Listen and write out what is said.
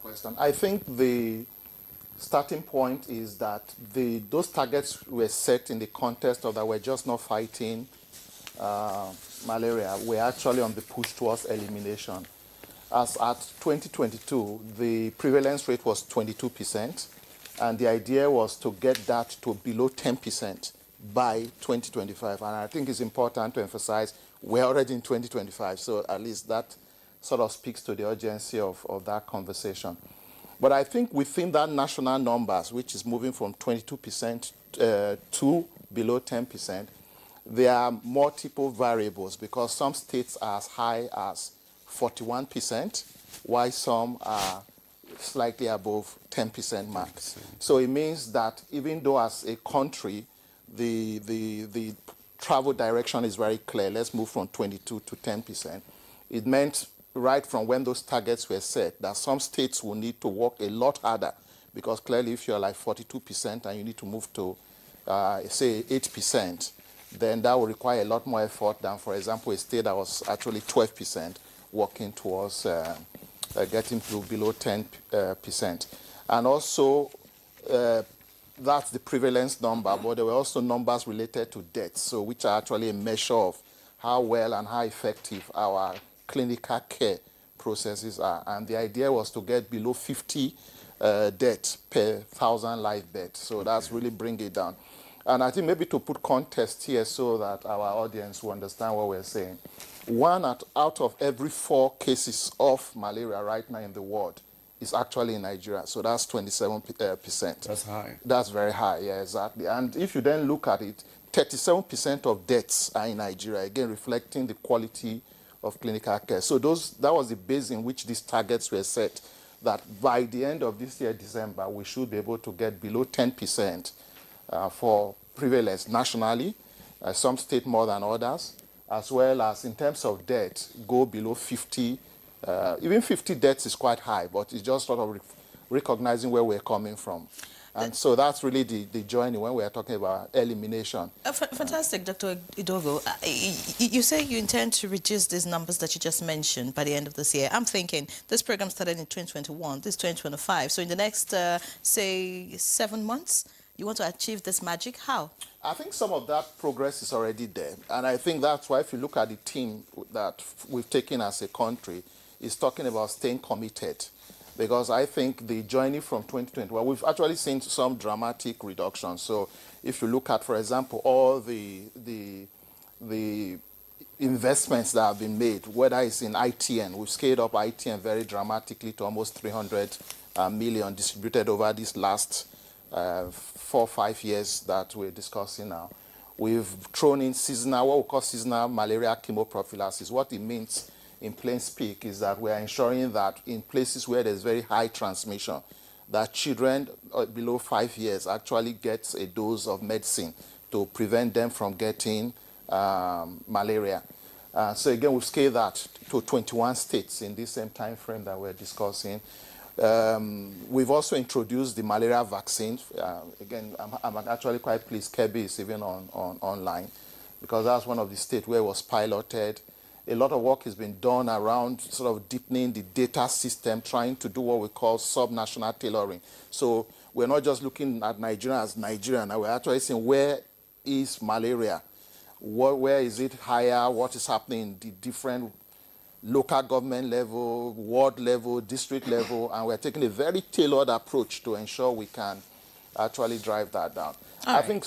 question. I think the starting point is that those targets were set in the context of that we're just not fighting malaria. We're actually on the push towards elimination. As at 2022, the prevalence rate was 22%, and the idea was to get that to below 10% by 2025. And I think it's important to emphasize we're already in 2025, so at least that sort of speaks to the urgency of that conversation. But I think within that national numbers, which is moving from 22% to below 10%, there are multiple variables because some states are as high as 41%, while some are slightly above 10% mark. So it means that even though as a country, the travel direction is very clear, let's move from 22 to 10%, it meant right from when those targets were set that some states will need to work a lot harder because clearly if you're like 42% and you need to move to, say, 8%, then that will require a lot more effort than, for example, a state that was actually 12% working towards getting to below 10%. And also, that's the prevalence number, but there were also numbers related to deaths, so which are actually a measure of how well and how effective our clinical care processes are. And the idea was to get below 50 deaths per 1,000 live beds. So that's really bring it down. And I think maybe to put context here so that our audience will understand what we're saying. Out of every 4 cases of malaria right now in the world is actually in Nigeria. So that's 27%. That's high. That's very high, yeah, exactly. And if you then look at it, 37% of deaths are in Nigeria, again reflecting the quality of clinical care. So that was the base in which these targets were set, that by the end of this year, December, we should be able to get below 10% for prevalence nationally, some state more than others, as well as in terms of death, go below 50. Even 50 deaths is quite high, but it's just sort of recognizing where we're coming from. And so that's really the journey when we are talking about elimination. Fantastic, Dr. Idogo. You say you intend to reduce these numbers that you just mentioned by the end of this year. I'm thinking this program started in 2021, this is 2025. So in the next, say, 7 months, you want to achieve this magic? How? I think some of that progress is already there. And I think that's why if you look at the team that we've taken as a country, is talking about staying committed. Because I think the journey from 2020, well, we've actually seen some dramatic reductions. So if you look at, for example, all the investments that have been made, whether it's in ITN, we've scaled up ITN very dramatically to almost 300 million distributed over these last 4 or 5 years that we're discussing now. We've thrown in seasonal, what we call seasonal malaria chemoprophylaxis. What it means in plain speak is that we are ensuring that in places where there's very high transmission, that children below 5 years actually get a dose of medicine to prevent them from getting malaria. So again, we've scaled that to 21 states in this same time frame that we're discussing. We've also introduced the malaria vaccine. Again, I'm actually quite pleased Kebbi is even online, because that's one of the states where it was piloted. A lot of work has been done around sort of deepening the data system, trying to do what we call sub-national tailoring. So we're not just looking at Nigeria as Nigeria now, we're actually saying where is malaria? Where is it higher? What is happening in the different local government level, ward level, district level, and we're taking a very tailored approach to ensure we can actually drive that down. I think